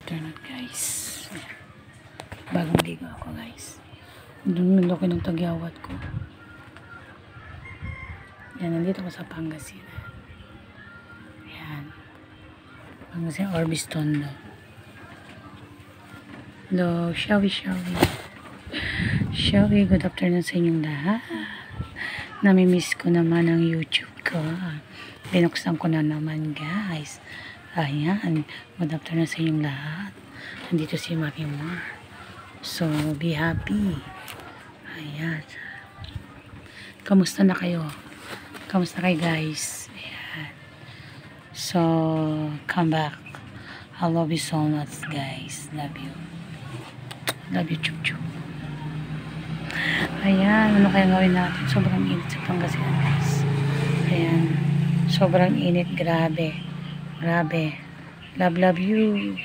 afternoon guys. Bagong ligo ako guys. Doon laki ng tagyawat ko. Yan, nandito ako sa Pangasinan. Yan. Pangasinan Orbis Tondo. Hello, shall we? Good afternoon sa inyong lahat. Namimiss ko naman ang YouTube ko. Binuksan ko na naman guys. Ayan, good afternoon sa inyong lahat. Nandito si Mami Mar. So, be happy. Ayan. Kamusta na kayo? Kamusta kayo guys? Ayan. So, come back. I love you so much guys. Love you. Love you, chup-chup. Ayan, ano kaya gawin natin? Sobrang init sa Pangasinan guys. Ayan. Sobrang init, grabe. Love you.